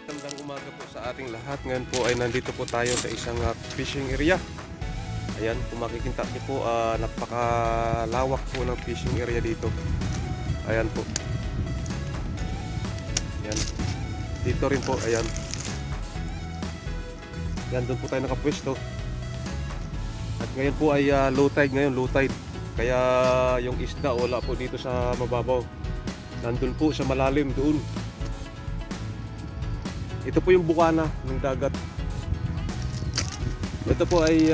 Magandang umaga po sa ating lahat. Ngayon po ay nandito po tayo sa isang fishing area. Ayan, kung makikita niyo po, napakalawak po ng fishing area dito. Ayan po. Ayan. Dito rin po, ayan. Ayan, doon po tayo nakapwesto. At ngayon po ay low tide ngayon, low tide. Kaya yung isda wala po dito sa mababaw. Nandun po sa malalim doon. Ito po yung bukana ng dagat. Ito po ay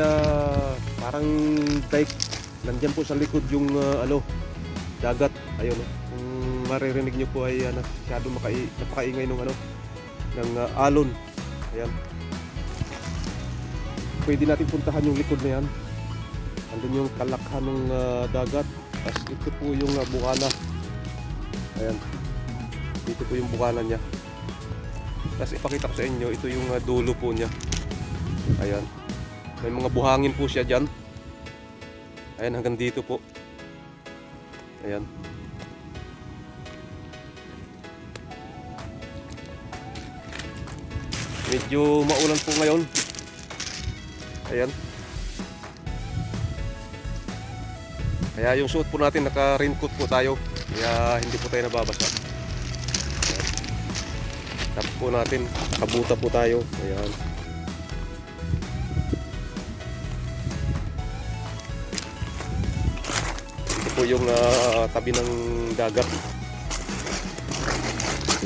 parang dike. Nandiyan po sa likod yung dagat. Ayun, kung maririnig nyo po ay masyado napakaingay ng alon. Ayan. Pwede natin puntahan yung likod na yan. Andun yung kalakhan ng dagat. Tapos ito po yung bukana. Ayan. Dito po yung bukana niya. Tapos ipakita ko sa inyo, ito yung dulo po niya. Ayan. May mga buhangin po siya dyan. Ayan, hanggang dito po. Ayan. Medyo maulan po ngayon. Ayan. Kaya yung suot po natin, naka-raincoat po tayo. Kaya hindi po tayo nababasa. Tapos po natin, kabuta po tayo. Ayan. Ito po yung tabi ng dagat.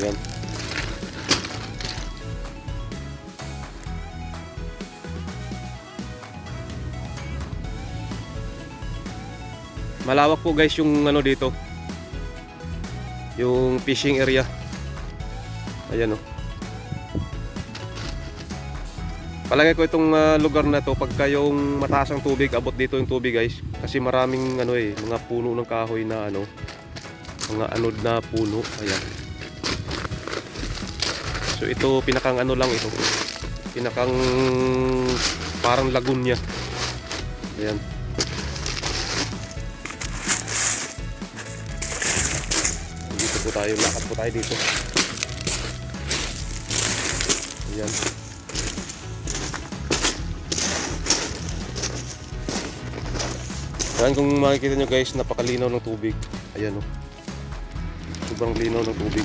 Ayan. Malawak po guys yung dito. Yung fishing area. Ayan o. Palagay ko itong lugar na to, pagka yung mataas ang tubig, abot dito yung tubig guys. Kasi maraming mga puno ng kahoy na mga anod na puno. Ayan. So ito pinakang lang ito. Pinakang parang lagoon niya. Ayan. Dito po tayo, lakad po tayo dito. Ayan. Ayan, kung makikita nyo guys, napakalinaw ng tubig. Ayan o. Sobrang linaw ng tubig.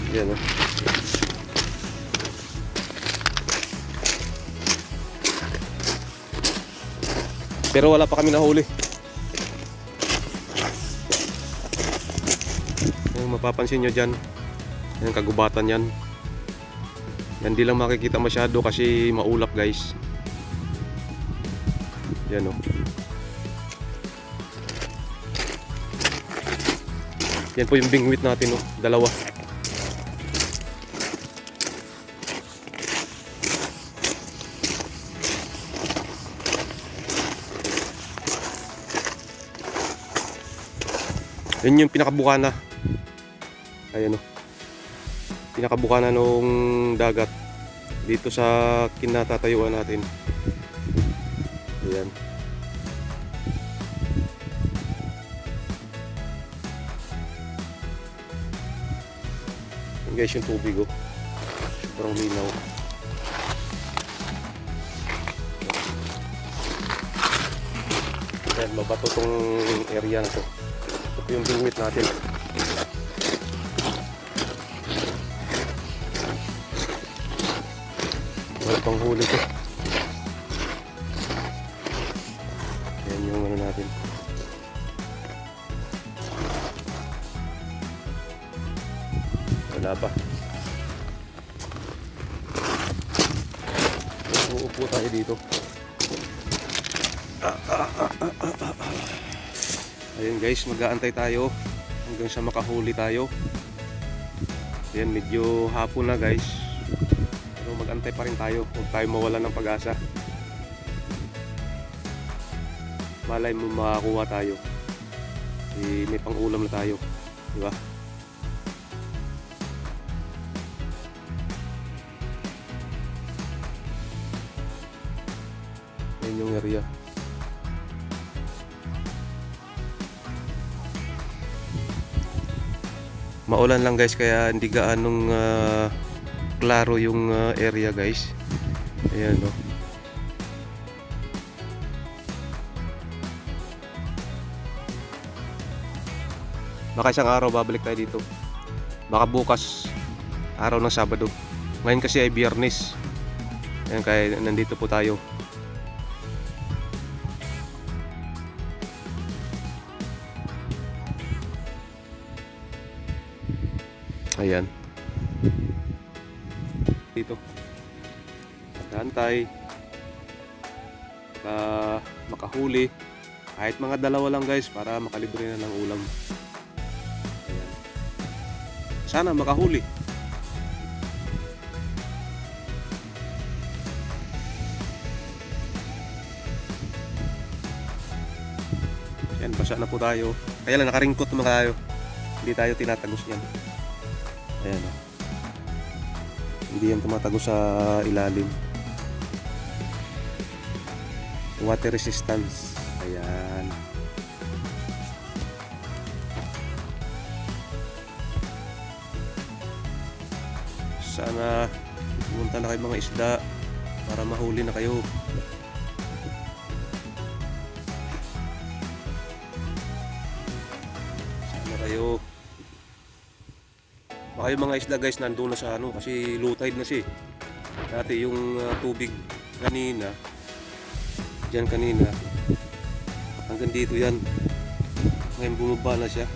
Ayan o. Pero wala pa kami nahuli. Ayan, mapapansin nyo dyan. Ayan, kagubatan yan. Yan, di lang makikita masyado kasi maulap guys. Yan o. Yan po yung bingwit natin o. Dalawa. Yan yung pinakabukana. Ayan o. Pinakabukana nung dagat dito sa kinatatayuan natin. Ayan. Ayan guys yung tubig oh. Sobrang linaw. Ayan, mabato tong area na to. Ito yung bingwit natin. Wala pang huli ko. Yan yung natin. Wala pa. Uupo tayo dito. Ayun guys, mag-aantay tayo hanggang sa makahuli tayo. Ayan, medyo hapon na guys. Pero mag-antay pa rin tayo. Huwag tayo mawala ng pag-asa. Malay mo makakuha tayo. May pang-ulam na tayo. Diba? Ayan yung area. Maulan lang guys, kaya hindi gaanong klaro yung area guys. Ayan no. Baka isang araw babalik tayo dito. Baka bukas, araw ng Sabado. Ngayon kasi ay Biyernes. Ayan, kaya nandito po tayo. Ayan. Dito. Magantay. Makahuli. Kahit mga dalawa lang guys para makalibre na ng ulam. Ayan. Sana makahuli. Ayan, basa na po tayo. Kaya lang nakaringkot naman tayo. Hindi tayo tinatagos niyan. Ayan o. Hindi yan tumatagos sa ilalim. Water resistance. Ayan. Sana pumunta na kayo mga isda para mahuli na kayo. Sana kayo. Baka yung mga isda guys nandun na sa ano kasi low tide na siya. Dati yung tubig kanina, dyan kanina, hanggang dito yan. Ngayon bumaba na siya.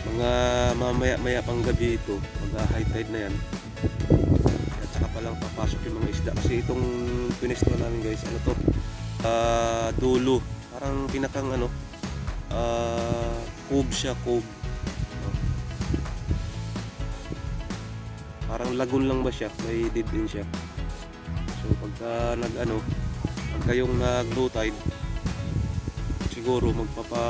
Mga mamaya pang gabi ito, mag high tide na yan. At saka palang papasok yung mga isda. Kasi itong pinesto namin guys, ano to? Dulo. Parang pinakang ano, cove siya, cove. Parang lagoon lang ba siya, may dead din siya. So pagka pagka yung nag low tide, siguro magpapa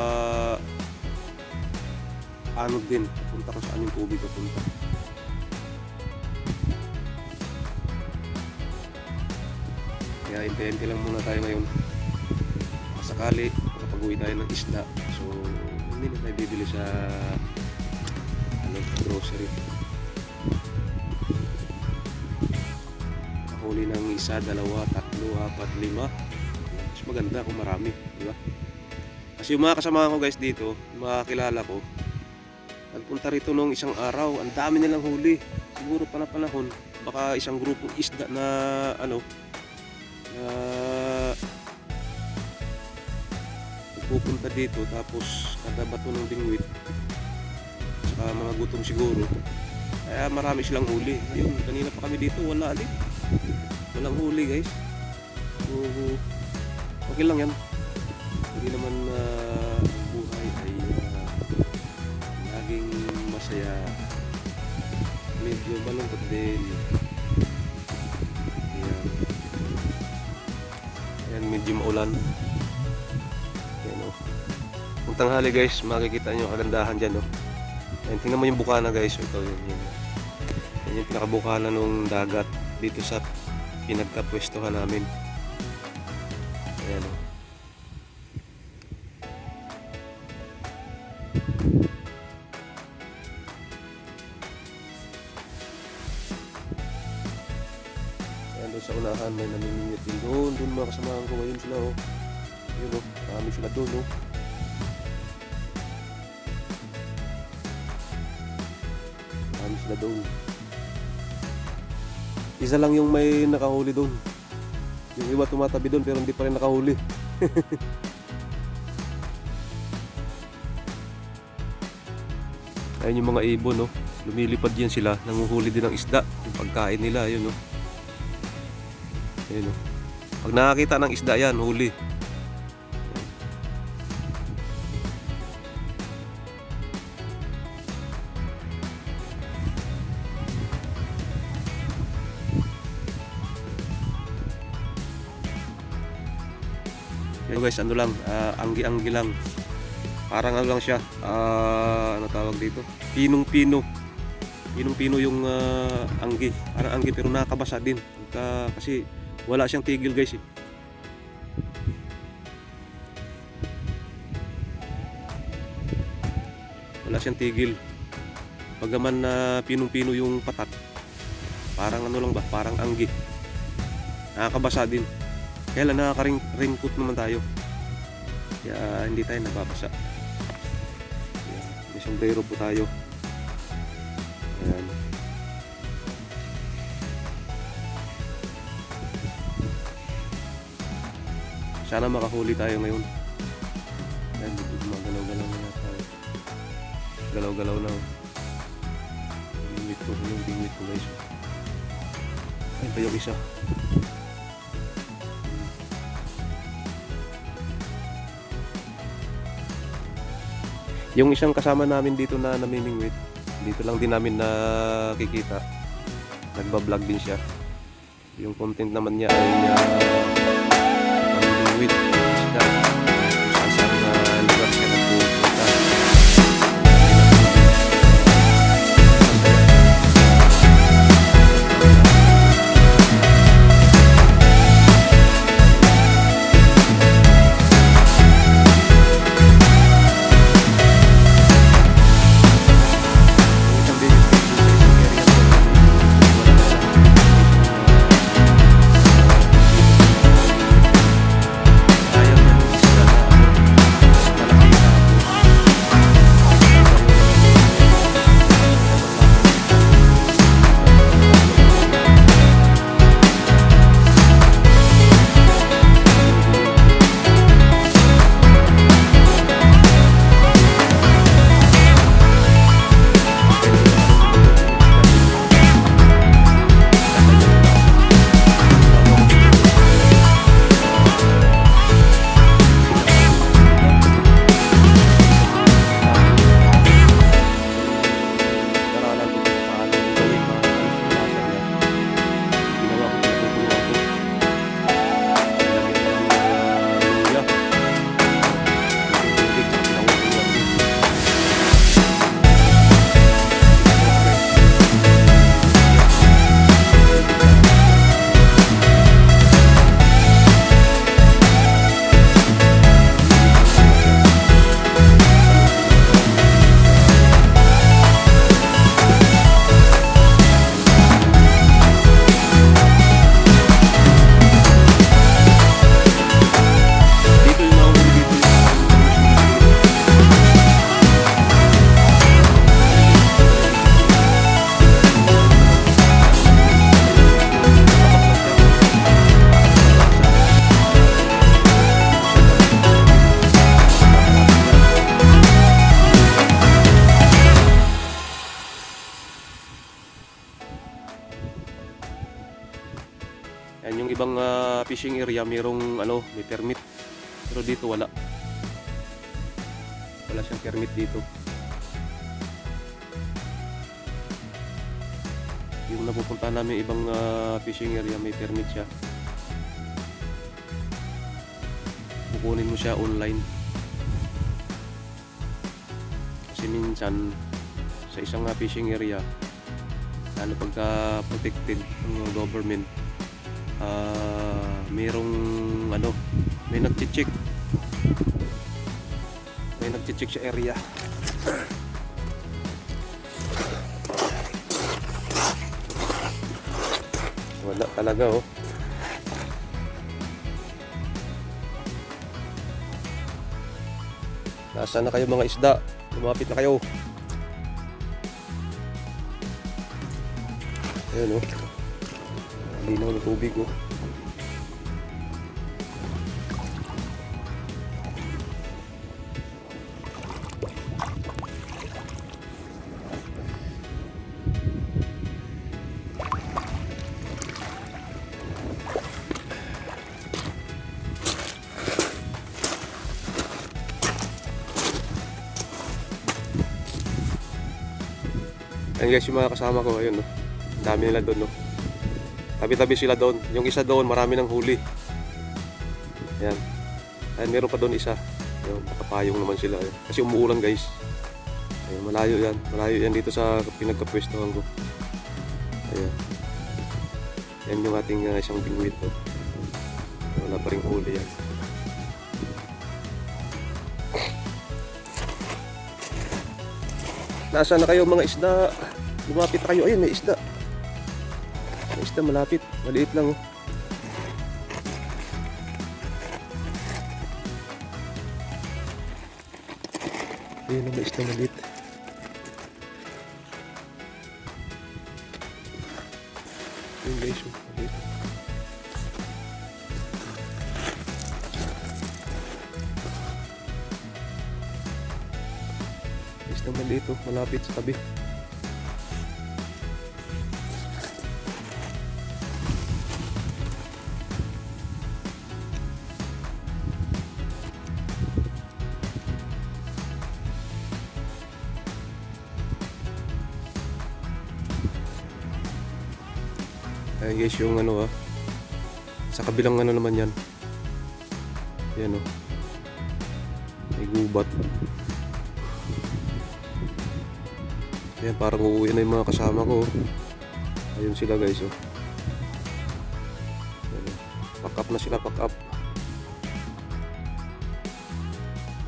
anod din, punta kung saan yung tubig papunta. Kaya hintay-hintay lang muna tayo ngayon. Sakali makapag-uwi tayo ng isda, so hindi na tayo bibili sa grocery. Huli ng isa, dalawa, tatlo, apat, lima. Mas maganda kung marami, di ba? Kasi yung mga kasama ko guys dito, mga kilala ko, nagpunta rito nung isang araw, ang dami nilang huli. Siguro panahon, baka isang grupong isda na pupunta dito, tapos kada bato ng bingwit, saka mga gutom siguro. Kaya marami silang huli. Ayun, kanina pa kami dito, wala din. Walang huli guys. So, okay lang yan. Hindi naman ang buhay ay laging masaya. Medyo malungkot din. Ayan, medyo maulan. Ayan o. Kung tanghali guys, makikita nyo kagandahan dyan o. Ayan, tingnan mo yung bukana guys. Ito yun. Yan yung pinakabukana ng dagat dito sa pinagkapwestuhan namin. Ayan o. Ayan doon sa unahan may namimingit din doon. Doon mga kasamahan ko ngayon sila o. Ayun o, marami sila doon o. Marami sila doon. Isa lang yung may nakahuli doon. Yung iba tumatabi doon pero hindi pa rin nakahuli. Ayun yung mga ibon, no? Lumilipad yan sila, nanguhuli din ng isda. Yung pagkain nila, ayun, no? Ayun, no? Pag nakakita ng isda yan, huli. Yan guys, ano lang, anggi-anggi lang. Parang ano lang siya, ano tawag dito? Pinong-pino. Pinong-pino yung anggi. Parang anggi pero nakakabasa din. Kasi wala siyang tigil guys eh. Wala siyang tigil. Pagaman na pinong-pino yung patat, parang ano lang ba, parang anggi. Nakakabasa din. Kaya lang nakaka-raincoat naman tayo. Kaya hindi tayo nababasa. Ayan, may sombrero po tayo. Ayan. Sana makahuli tayo ngayon. Ayan, gumagalaw-galaw na nga tayo. Galaw-galaw na. Yung bingwit ko guys. Ayun pa yung isa. Yung isang kasama namin dito na namimingwit, dito lang din namin nakikita. Nagbablog din siya. Yung content naman niya ay namimingwit. Isda. Saan lugar siya nagpupunta. Yan yung ibang fishing area, mayroong may permit. Pero dito wala. Wala siyang permit dito. Yung napupuntahan namin ibang fishing area, may permit siya. Kukunin mo siya online. Kasi minsan sa isang fishing area, lalo pagka protected ng government, mayroong may nagche-check sa area. Wala talaga oh. Nasaan na kayo mga isda? Lumapit na kayo. Ayan oh. Linaw ng tubig oh. Ayan guys, yung mga kasama ko, ayun no. Ang dami nila doon no. Tabi-tabi sila doon. Yung isa doon, marami ng huli. Ayan. Ayan, meron pa doon isa. Yung nakapayong naman sila. Ayan. Kasi umuulan guys. Ayan, malayo yan. Malayo yan dito sa pinagkapwestuhan ko. Ayan. Yan yung ating isang bingwit. Oh. Wala pa rin huli yan. Nasaan na kayo mga isda? Lumapit na kayo. Ayun, may isda. May isda malapit. Maliit lang oh. Ayun, may isda maliit. Ayun guys, oh, maliit. Isda maliit oh, malapit sa tabi. Ayan guys yung ano sa kabilang ano naman yan. Yan oh. May gubat. Ayan parang uuwi na yung mga kasama ko. Ayun sila guys oh. Ayan, pack up na sila, pack up.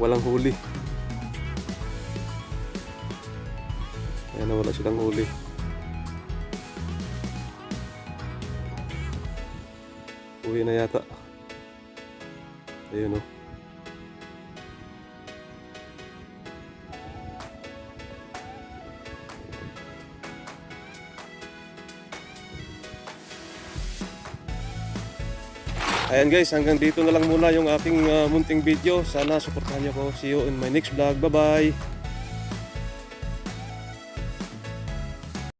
Walang huli. Ayan na, wala silang huli. Uwi na yata. Ayun oh. Ayan guys, hanggang dito na lang muna yung aking munting video. Sana suportahan niyo ko. See you in my next vlog. Bye bye.